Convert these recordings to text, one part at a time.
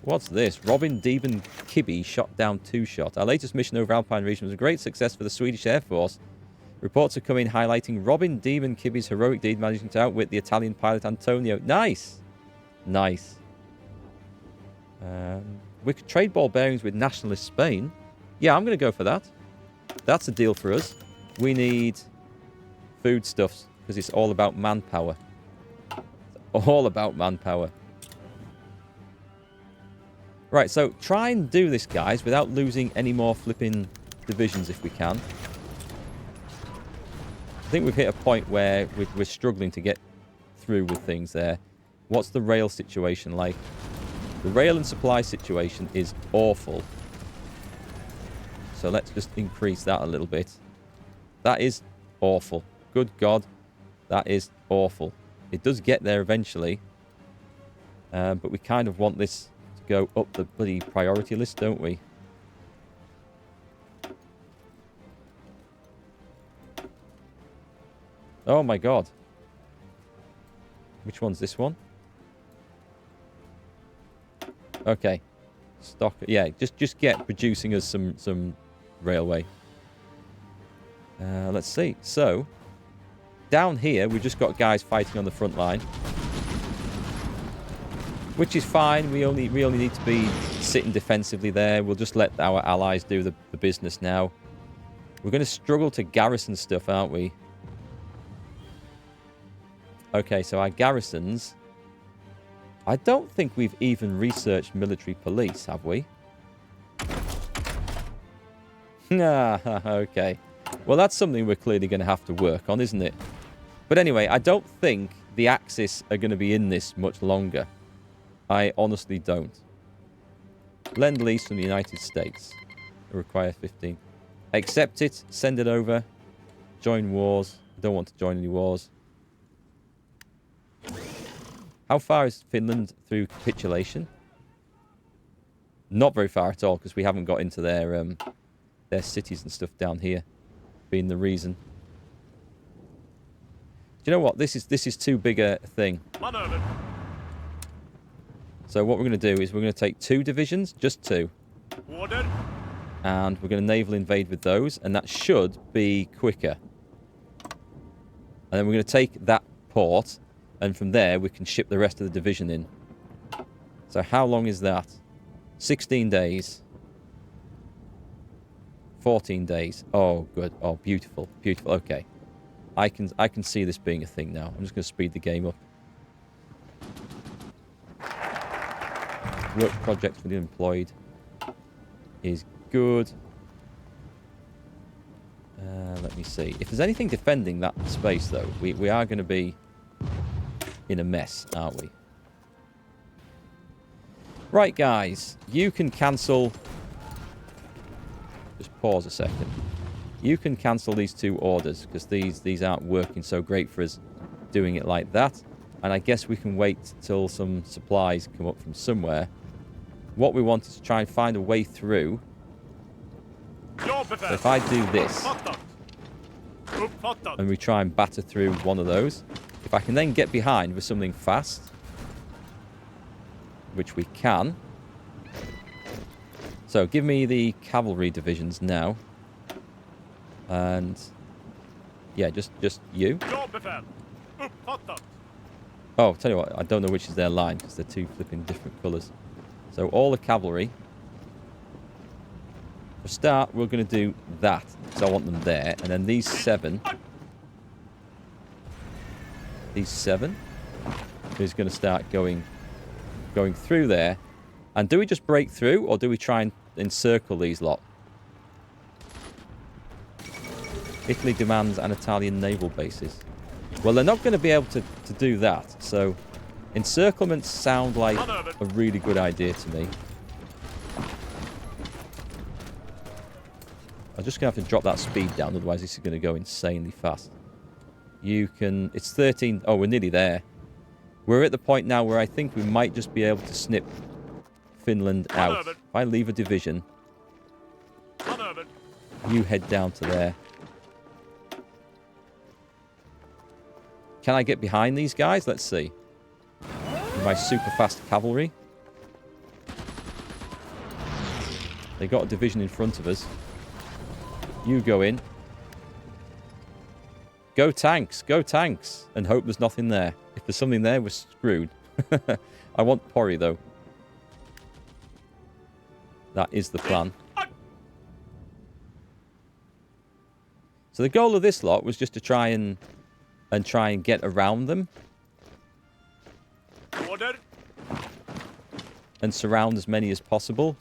What's this? Robin Deben Kibbe shot down 2-shot. Our latest mission over Alpine region was a great success for the Swedish Air Force. Reports have come in highlighting Robin Deben Kibbe's heroic deed managing to outwit the Italian pilot Antonio. Nice! Nice. We could trade ball bearings with nationalist Spain. Yeah, I'm going to go for that. That's a deal for us. We need foodstuffs because it's all about manpower. It's all about manpower. Right, so try and do this, guys, without losing any more flipping divisions if we can. I think we've hit a point where we're struggling to get through with things there. What's the rail situation like? The rail and supply situation is awful. So let's just increase that a little bit. That is awful. Good God, that is awful. It does get there eventually. But we kind of want this to go up the bloody priority list, don't we? Oh my God. Which one's this one? Okay. Stock. Yeah, just get producing us some railway. Let's see. So, down here, we've just got guys fighting on the front line. Which is fine. We only need to be sitting defensively there. We'll just let our allies do the business now. We're going to struggle to garrison stuff, aren't we? Okay, so our garrisons... I don't think we've even researched military police, have we? Okay. Well, that's something we're clearly going to have to work on, isn't it? But anyway, I don't think the Axis are going to be in this much longer. I honestly don't. Lend-Lease from the United States. Require 15. Accept it. Send it over. Join wars. Don't want to join any wars. How far is Finland through capitulation? Not very far at all, because we haven't got into their cities and stuff down here, being the reason. Do you know what? This is too big a thing. So what we're going to do is we're going to take 2 divisions, just 2. Order. And we're going to naval invade with those, and that should be quicker. And then we're going to take that port, and from there we can ship the rest of the division in. So how long is that? 16 days. 14 days. Oh, good. Oh, beautiful. Beautiful. Okay. I can see this being a thing now. I'm just going to speed the game up. Work projects for the unemployed is good. Let me see. If there's anything defending that space, though, we are going to be in a mess, aren't we? Right, guys. You can cancel... Just pause a second. You can cancel these 2 orders, because these aren't working so great for us doing it like that. And I guess we can wait till some supplies come up from somewhere. What we want is to try and find a way through. So if I do this, and we try and batter through one of those, if I can then get behind with something fast, which we can. So give me the cavalry divisions now. And yeah, just you. Oh, tell you what, I don't know which is their line because they're 2 flipping different colours. So all the cavalry. For start, we're going to do that because I want them there, and then these 7. These 7 is going to start going through there. And do we just break through, or do we try and encircle these lot? Italy demands an Italian naval bases. Well, they're not going to be able to do that. So, encirclements sound like a really good idea to me. I'm just going to have to drop that speed down, otherwise this is going to go insanely fast. You can... It's 13... Oh, we're nearly there. We're at the point now where I think we might just be able to snip Finland out. If I leave a division, you head down to there. Can I get behind these guys? Let's see. With my super fast cavalry. They got a division in front of us. You go in. Go tanks, go tanks. And hope there's nothing there. If there's something there, we're screwed. I want Pori, though. That is the plan. So the goal of this lot was just to try and get around them. Order. And surround as many as possible.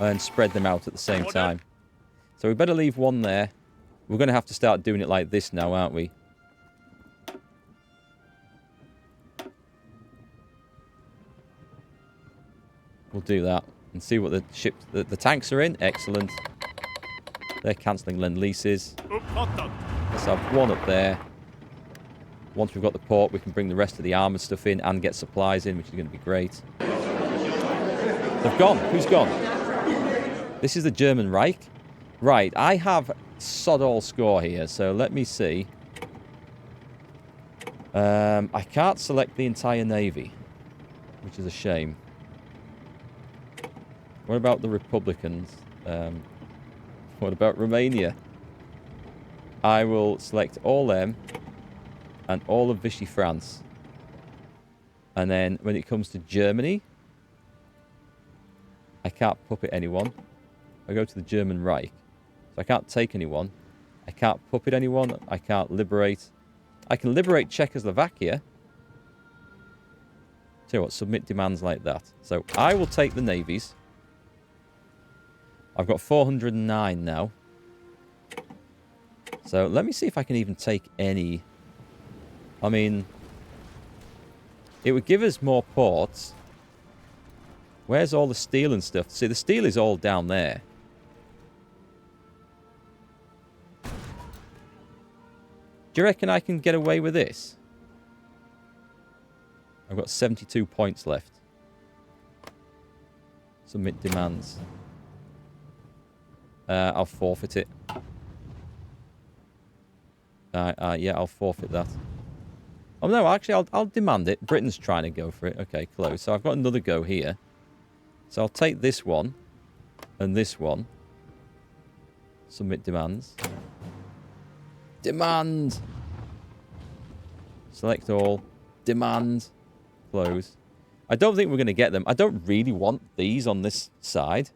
And spread them out at the same time. So we better leave one there. We're going to have to start doing it like this now, aren't we? We'll do that. And see what the ships... The tanks are in. Excellent. They're cancelling Lend-Leases. Let's have one up there. Once we've got the port, we can bring the rest of the armoured stuff in and get supplies in, which is going to be great. They've gone. Who's gone? This is the German Reich. Right, I have sod all score here, so let me see. I can't select the entire navy, which is a shame. What about the Republicans? What about Romania? I will select all them and all of Vichy France. And then when it comes to Germany, I can't puppet anyone. I go to the German Reich. So I can't take anyone. I can't puppet anyone. I can't liberate. I can liberate Czechoslovakia. Tell you what, submit demands like that. So I will take the navies. I've got 409 now. So let me see if I can even take any. I mean, it would give us more ports. Where's all the steel and stuff? See, the steel is all down there. Do you reckon I can get away with this? I've got 72 points left. Submit demands. I'll forfeit it. Yeah, I'll forfeit that. Oh, no, actually, I'll demand it. Britain's trying to go for it. Okay, close. So I've got another go here. So I'll take this one and this one. Submit demands. Demand! Select all. Demand. Close. I don't think we're going to get them. I don't really want these on this side.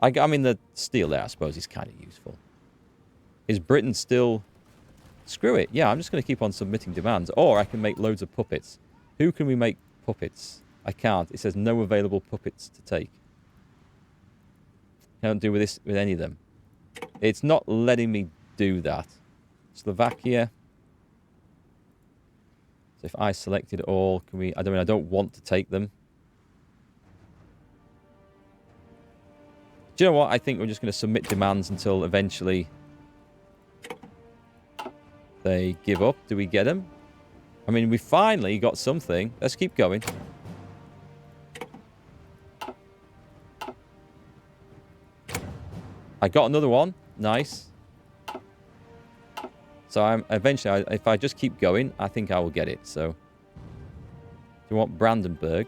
I mean, the steel there, I suppose, is kind of useful. Is Britain still... Screw it. Yeah, I'm just going to keep on submitting demands. Or I can make loads of puppets. Who can we make puppets? I can't. It says no available puppets to take. I don't do with this with any of them. It's not letting me do that. Slovakia. So if I selected all, can we... I don't want to take them. Do you know what? I think we're just going to submit demands until eventually they give up. Do we get them? I mean, we finally got something. Let's keep going. I got another one. Nice. So I'm eventually, if I just keep going, I think I will get it. So, do you want Brandenburg?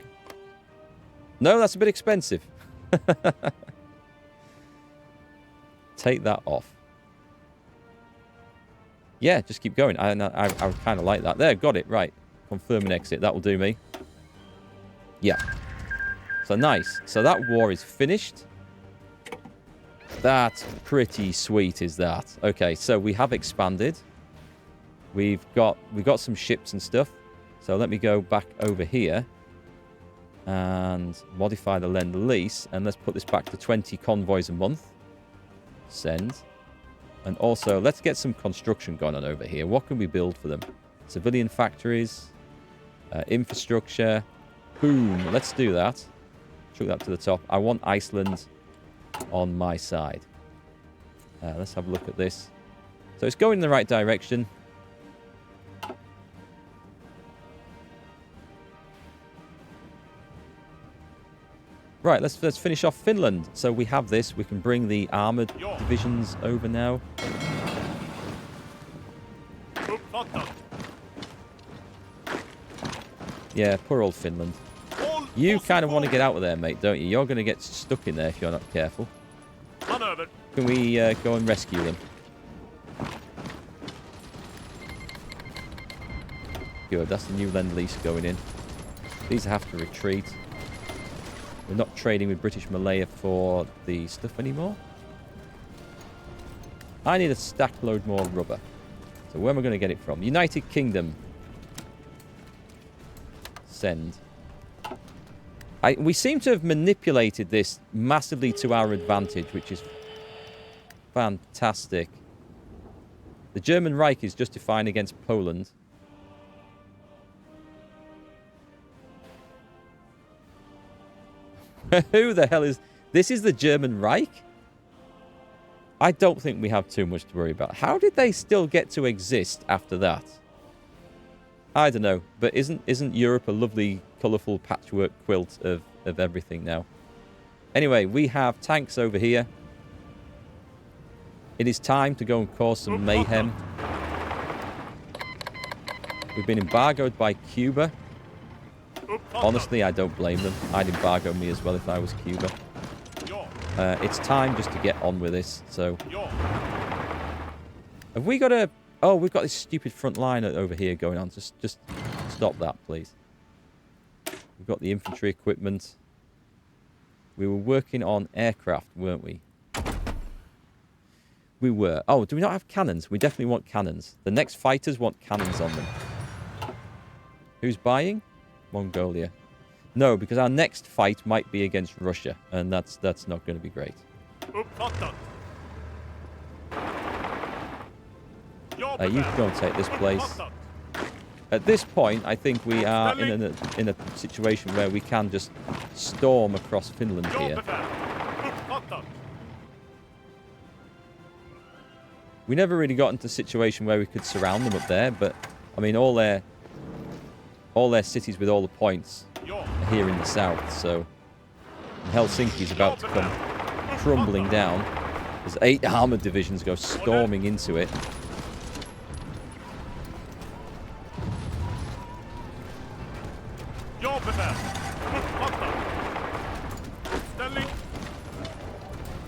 No, that's a bit expensive. Take that off. Yeah, just keep going. I kind of like that. There, got it. Right. Confirm and exit. That will do me. Yeah. So nice. So that war is finished. That's pretty sweet, is that? Okay, so we have expanded. We've got some ships and stuff. So let me go back over here and modify the Lend-Lease, and let's put this back to 20 convoys a month. Send. And also, let's get some construction going on over here. What can we build for them? Civilian factories, infrastructure. Boom. Let's do that. Chuck that to the top. I want Iceland on my side. Let's have a look at this. So it's going in the right direction. Right, let's finish off Finland. So we have this. We can bring the armoured divisions over now. Yeah, poor old Finland. You kind of want to get out of there, mate, don't you? You're going to get stuck in there if you're not careful. Can we go and rescue them? Good, that's the new Lend-Lease going in. These have to retreat. We're not trading with British Malaya for the stuff anymore. I need a stack load more rubber. So where am I going to get it from? United Kingdom. Send. We seem to have manipulated this massively to our advantage, which is fantastic. The German Reich is justifying against Poland. Who the hell is... This is the German Reich? I don't think we have too much to worry about. How did they still get to exist after that? I don't know. But isn't Europe a lovely, colourful patchwork quilt of everything now? Anyway, we have tanks over here. It is time to go and cause some mayhem. We've been embargoed by Cuba. Honestly, I don't blame them. I'd embargo me as well if I was Cuba. It's time just to get on with this. So, have we got a... Oh, we've got this stupid front line over here going on. Just stop that, please. We've got the infantry equipment. We were working on aircraft, weren't we? We were. Oh, do we not have cannons? We definitely want cannons. The next fighters want cannons on them. Who's buying? Mongolia. No, because our next fight might be against Russia, and that's not going to be great. You can go and take this place. At this point, I think we are in a situation where we can just storm across Finland here. We never really got into a situation where we could surround them up there, but I mean, all their cities with all the points are here in the south, so Helsinki is about to come crumbling down as 8 armoured divisions go storming into it.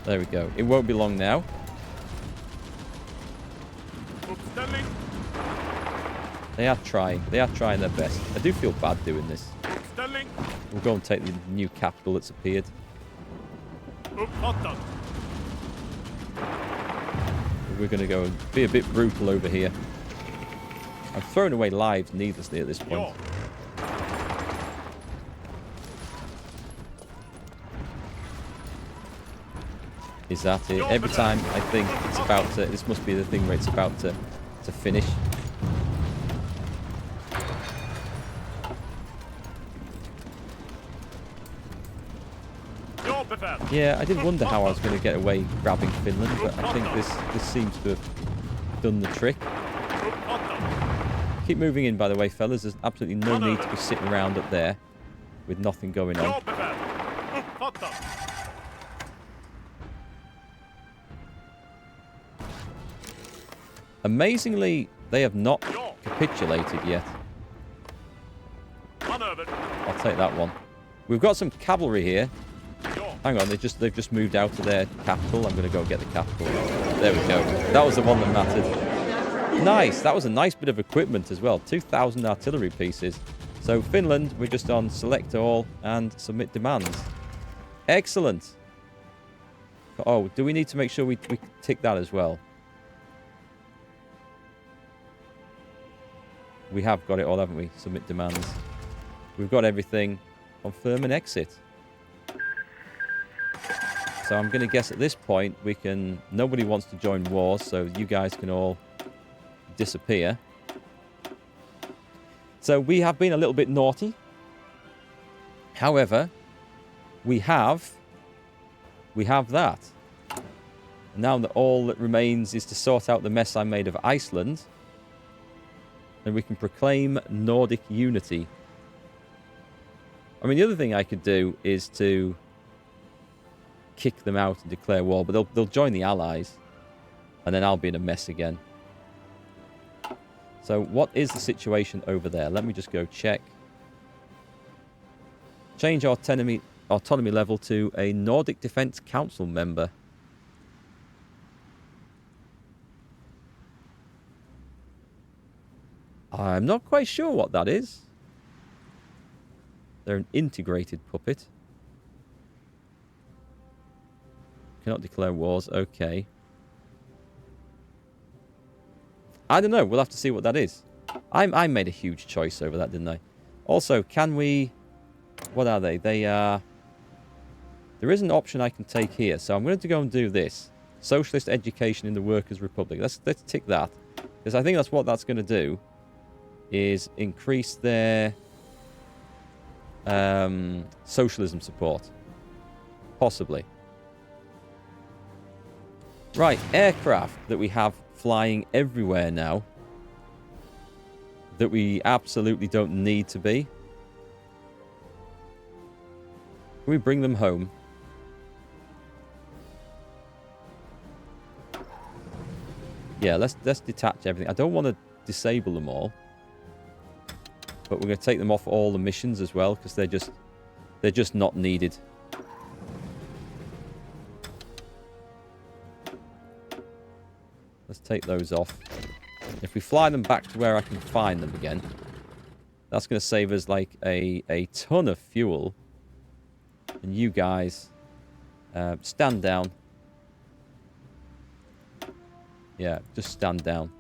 There we go. It won't be long now. They are trying. They are trying their best. I do feel bad doing this. We'll go and take the new capital that's appeared. We're going to go and be a bit brutal over here. I'm throwing away lives needlessly at this point. Is that it? Every time I think it's about to... This must be the thing where it's about to finish. Yeah, I did wonder how I was going to get away grabbing Finland, but I think this seems to have done the trick. Keep moving in, by the way, fellas. There's absolutely no need to be sitting around up there with nothing going on. Amazingly, they have not capitulated yet. I'll take that one. We've got some cavalry here. Hang on, they've just moved out of their capital. I'm going to go get the capital. There we go. That was the one that mattered. Nice. That was a nice bit of equipment as well. 2,000 artillery pieces. So Finland, we're just on select all and submit demands. Excellent. Oh, do we need to make sure we tick that as well? We have got it all, haven't we? Submit demands. We've got everything. Confirm and exit. So I'm going to guess at this point we can... Nobody wants to join wars, so you guys can all disappear. So we have been a little bit naughty. However, we have that. Now that all that remains is to sort out the mess I made of Iceland. And we can proclaim Nordic unity. I mean, the other thing I could do is to kick them out and declare war, but they'll join the Allies, and then I'll be in a mess again. So what is the situation over there? Let me just go check. Change autonomy level to a Nordic Defence Council member. I'm not quite sure what that is. They're an integrated puppet. Cannot declare wars. Okay. I don't know. We'll have to see what that is. I made a huge choice over that, didn't I? Also, can we... What are they? They are... There is an option I can take here. So I'm going to go and do this. Socialist education in the Workers' Republic. Let's tick that. Because I think that's what that's going to do. Is increase their... socialism support. Possibly. Right, aircraft that we have flying everywhere now. That we absolutely don't need to be. Can we bring them home? Yeah, let's detach everything. I don't want to disable them all. But we're going to take them off all the missions as well, because they're just not needed. Let's take those off. If we fly them back to where I can find them again, that's going to save us like a ton of fuel. And you guys, stand down. Yeah, just stand down.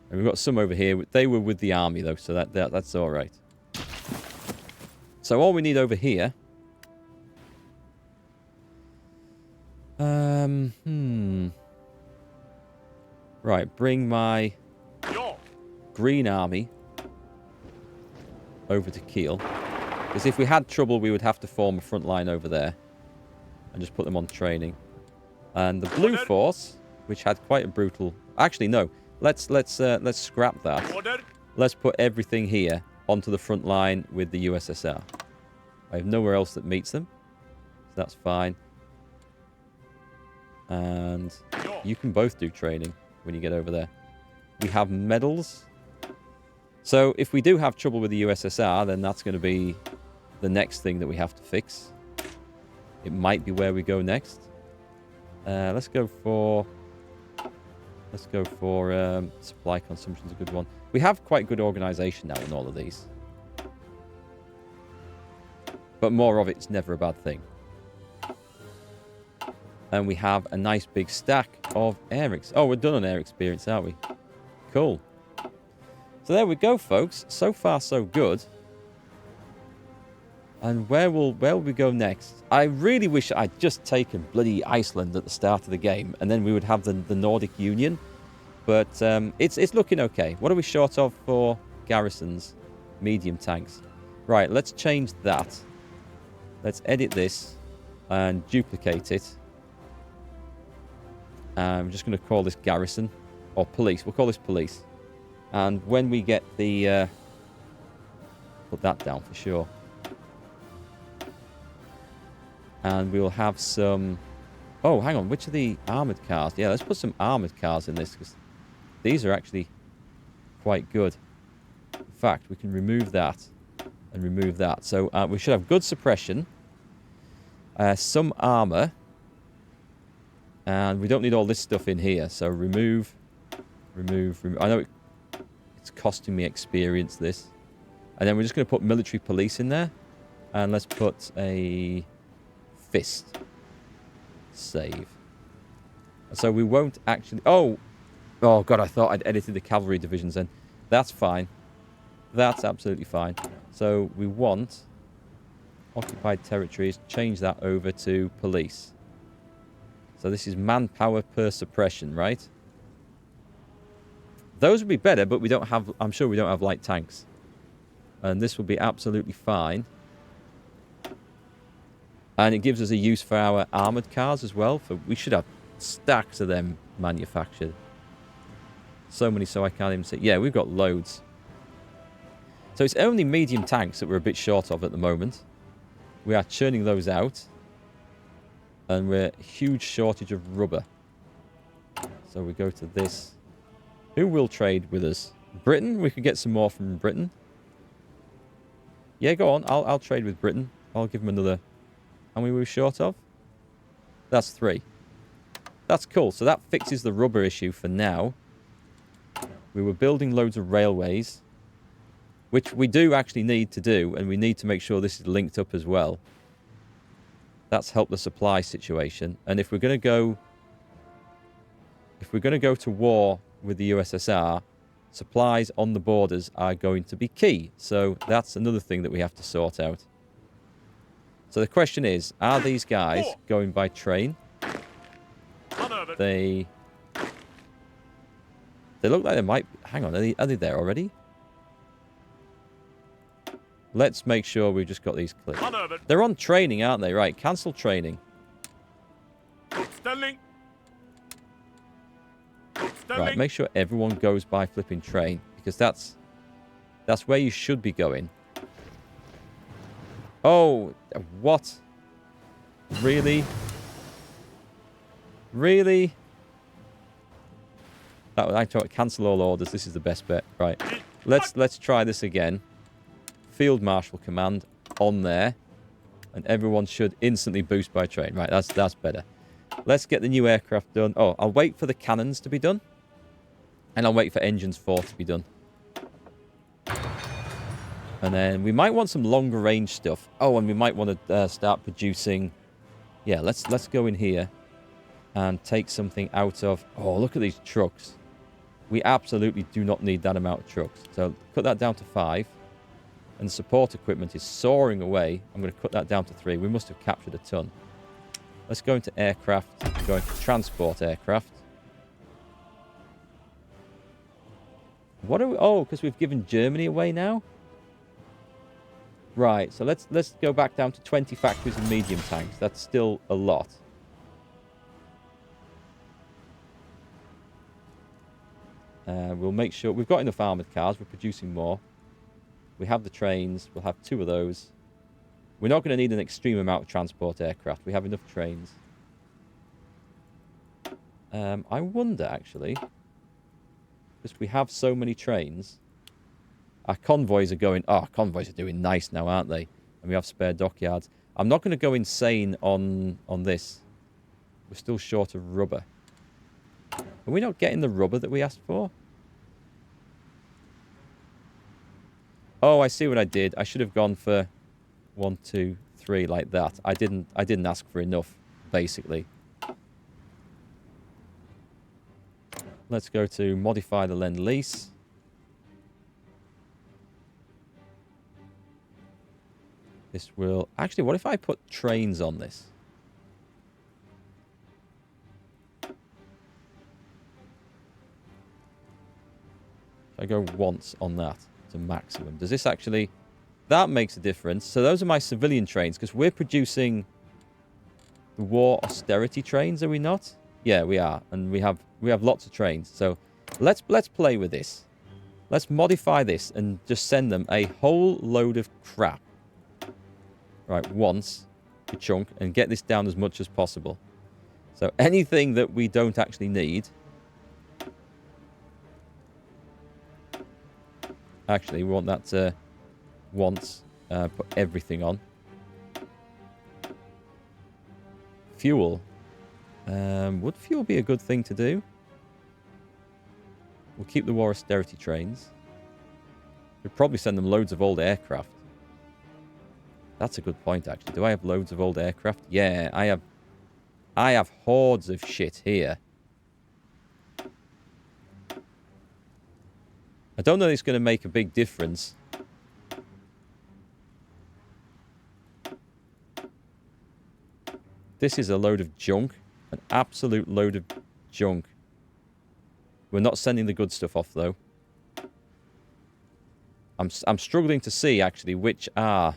And we've got some over here. They were with the army, though, so that's all right. So all we need over here... Right, bring my green army over to Kiel. Because if we had trouble, we would have to form a front line over there. And just put them on training. And the blue force, which had quite a brutal... Actually, no. Let's scrap that. Let's put everything here onto the front line with the USSR. I have nowhere else that meets them. So that's fine. And you can both do training when you get over there. We have medals. So if we do have trouble with the USSR, then that's going to be the next thing that we have to fix. It might be where we go next. Let's go for supply consumption's a good one. We have quite good organization now in all of these. But more of it's never a bad thing. And we have a nice big stack of air... Oh, we're done on air experience, aren't we? Cool. So there we go, folks. So far, so good. And where will we go next? I really wish I'd just taken bloody Iceland at the start of the game, and then we would have the Nordic Union. But it's looking okay. What are we short of for garrisons? Medium tanks. Right, let's change that. Let's edit this and duplicate it. I'm just going to call this garrison. Or police. We'll call this police. And when we get the... put that down for sure. And we'll have some... Oh, hang on. Which are the armoured cars? Yeah, let's put some armoured cars in this, because these are actually quite good. In fact, we can remove that and remove that. So we should have good suppression. Some armour. And we don't need all this stuff in here. So remove. I know it's costing me experience, this. And then we're just going to put military police in there. And let's put a fist. Save. So we won't actually... Oh, God, I thought I'd edited the cavalry divisions then. That's fine. That's absolutely fine. So we want occupied territories. Change that over to police. So this is manpower per suppression, right? Those would be better, but we don't have... I'm sure we don't have light tanks. And this will be absolutely fine. And it gives us a use for our armoured cars as well. We should have stacks of them manufactured. So many, so I can't even see. Yeah, we've got loads. So it's only medium tanks that we're a bit short of at the moment. We are churning those out. And we're a huge shortage of rubber. So we go to this. Who will trade with us? Britain? We could get some more from Britain. Yeah, go on. I'll trade with Britain. I'll give them another... How many were we short of? That's 3. That's cool. So that fixes the rubber issue for now. We were building loads of railways, which we do actually need to do, and we need to make sure this is linked up as well. That's helped the supply situation. And if we're going to go... If we're going to go to war with the USSR, supplies on the borders are going to be key. So that's another thing that we have to sort out. So the question is, are these guys going by train? They look like they might... Hang on, are they there already? Let's make sure we've just got these clear. They're on training, aren't they? Right, cancel training. Right, make sure everyone goes by flipping train, because that's where you should be going. Oh, what? Really? Really? I thought cancel all orders. This is the best bet. Right. Let's try this again. Field Marshal command on there, and everyone should instantly boost by train. Right, that's better. Let's get the new aircraft done. Oh, I'll wait for the cannons to be done. And I'll wait for engines 4 to be done. And then we might want some longer range stuff. Oh, and we might want to start producing... Yeah, let's go in here and take something out of... Oh, look at these trucks. We absolutely do not need that amount of trucks. So cut that down to 5. And support equipment is soaring away. I'm going to cut that down to 3. We must have captured a ton. Let's go into aircraft. Go into transport aircraft. What are we... Oh, because we've given Germany away now? Right, so let's go back down to 20 factories and medium tanks. That's still a lot. We'll make sure... We've got enough armoured cars. We're producing more. We have the trains. We'll have 2 of those. We're not going to need an extreme amount of transport aircraft. We have enough trains. I wonder, actually... Because we have so many trains. Our convoys are going... Oh, convoys are doing nice now, aren't they? And we have spare dockyards. I'm not going to go insane on this. We're still short of rubber. Are we not getting the rubber that we asked for? Oh, I see what I did. I should have gone for 1, 2, 3 like that. I didn't ask for enough, basically. Let's go to modify the Lend-Lease. This will... Actually, what if I put trains on this? If I go once on that to maximum. Does this actually... That makes a difference. So those are my civilian trains, because we're producing the war austerity trains, are we not? Yeah, we are. And we have lots of trains. So let's play with this. Let's modify this and just send them a whole load of crap. Right, once a chunk, and get this down as much as possible. So anything that we don't actually need. Actually, we want that to once put everything on. Fuel. Would fuel be a good thing to do? We'll keep the war austerity trains. We'd probably send them loads of old aircraft. That's a good point, actually. Do I have loads of old aircraft? Yeah, I have hordes of shit here. I don't know if it's going to make a big difference. This is a load of junk. An absolute load of junk. We're not sending the good stuff off, though. I'm struggling to see, actually, which are...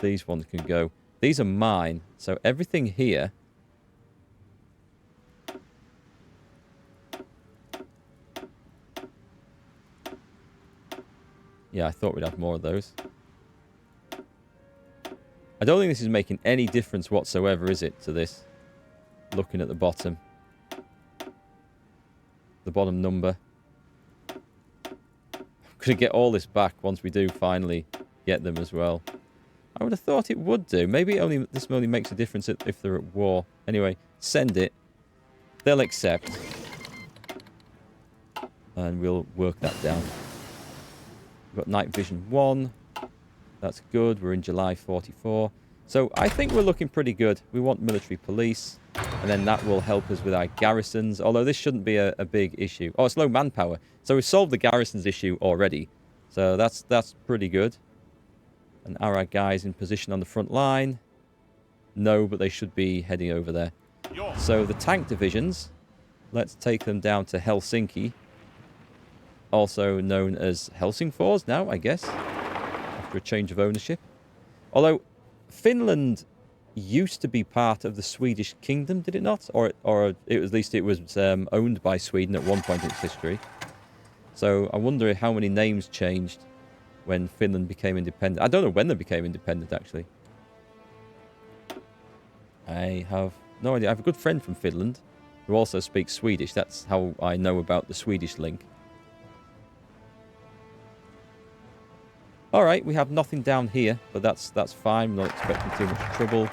these ones can go. These are mine. So everything here... Yeah, I thought we'd have more of those. I don't think this is making any difference whatsoever, is it, to this? Looking at the bottom. The bottom number. going to get all this back once we do finally get them as well. I would have thought it would do. Maybe this only makes a difference if they're at war. Anyway, send it. They'll accept. And we'll work that down. We've got night vision 1. That's good. We're in July 44. So I think we're looking pretty good. We want military police. And then that will help us with our garrisons. Although this shouldn't be a big issue. Oh, it's low manpower. So we've solved the garrisons issue already. So that's pretty good. And are our guys in position on the front line? No, but they should be heading over there. So the tank divisions, let's take them down to Helsinki. Also known as Helsingfors now, I guess. After a change of ownership. Although Finland used to be part of the Swedish kingdom, did it not? Or at least it was owned by Sweden at one point in its history. So I wonder how many names changed when Finland became independent. I don't know when they became independent, actually. I have no idea. I have a good friend from Finland who also speaks Swedish. That's how I know about the Swedish link. Alright, we have nothing down here, but that's fine. We're not expecting too much trouble.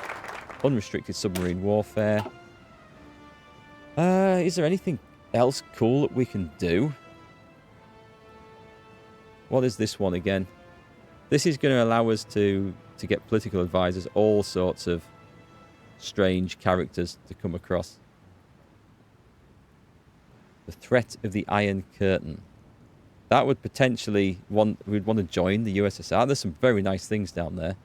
Unrestricted submarine warfare. Is there anything else cool that we can do? What is this one again? This is going to allow us to get political advisors, all sorts of strange characters to come across. The threat of the Iron Curtain. That would potentially we'd want to join the USSR. There's some very nice things down there.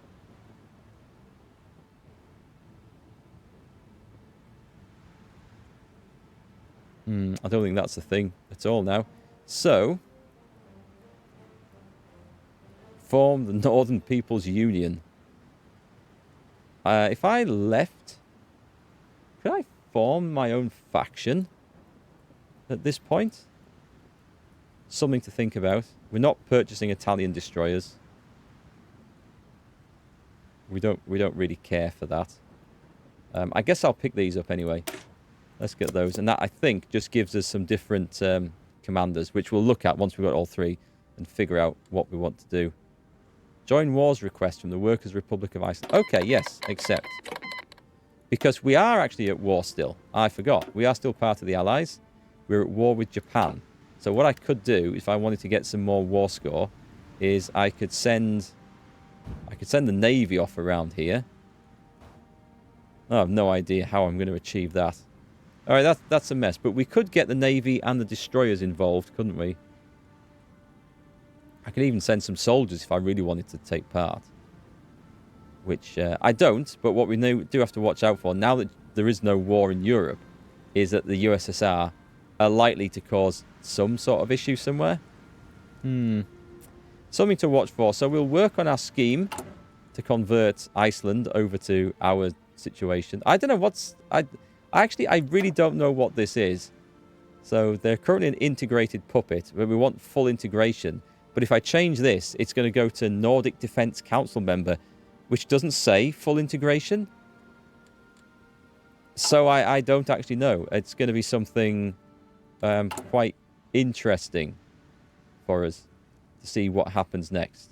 I don't think that's a thing at all now. So, form the Northern People's Union. If I left, could I form my own faction at this point? Something to think about. We're not purchasing Italian destroyers. We don't really care for that. I guess I'll pick these up anyway. Let's get those. And that, I think, just gives us some different commanders, which we'll look at once we've got all three and figure out what we want to do. Join wars request from the Workers' Republic of Iceland. Okay, yes, accept. Because we are actually at war still. I forgot. We are still part of the Allies. We're at war with Japan. So what I could do, if I wanted to get some more war score, is I could send the Navy off around here. I have no idea how I'm going to achieve that. Alright, that's a mess. But we could get the Navy and the destroyers involved, couldn't we? I could even send some soldiers if I really wanted to take part. Which I don't, but what we do have to watch out for, now that there is no war in Europe, is that the USSR are likely to cause some sort of issue somewhere. Something to watch for. So we'll work on our scheme to convert Iceland over to our situation. I don't know I really don't know what this is. So they're currently an integrated puppet, but we want full integration. But if I change this, it's going to go to Nordic Defence Council member, which doesn't say full integration. So I don't actually know. It's going to be something quite interesting for us to see what happens next.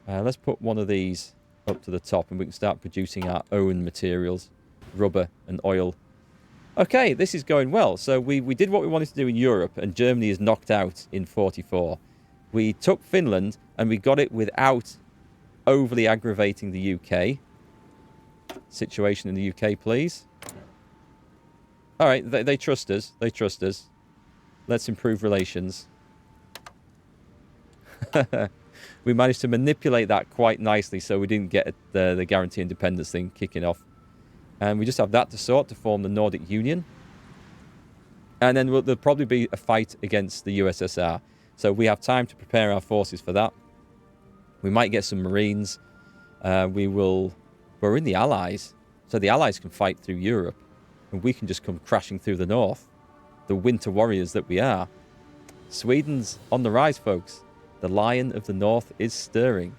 Let's put one of these up to the top and we can start producing our own materials. Rubber and oil. Okay, this is going well. So we did what we wanted to do in Europe, and Germany is knocked out in 44. We took Finland, and we got it without overly aggravating the UK. Situation in the UK, please. All right, they trust us. They trust us. Let's improve relations. We managed to manipulate that quite nicely, so we didn't get the guarantee independence thing kicking off. And we just have that to sort to form the Nordic Union. And then there'll probably be a fight against the USSR. So we have time to prepare our forces for that. We might get some Marines. We're in the Allies. So the Allies can fight through Europe. And we can just come crashing through the north. The winter warriors that we are. Sweden's on the rise, folks. The Lion of the North is stirring.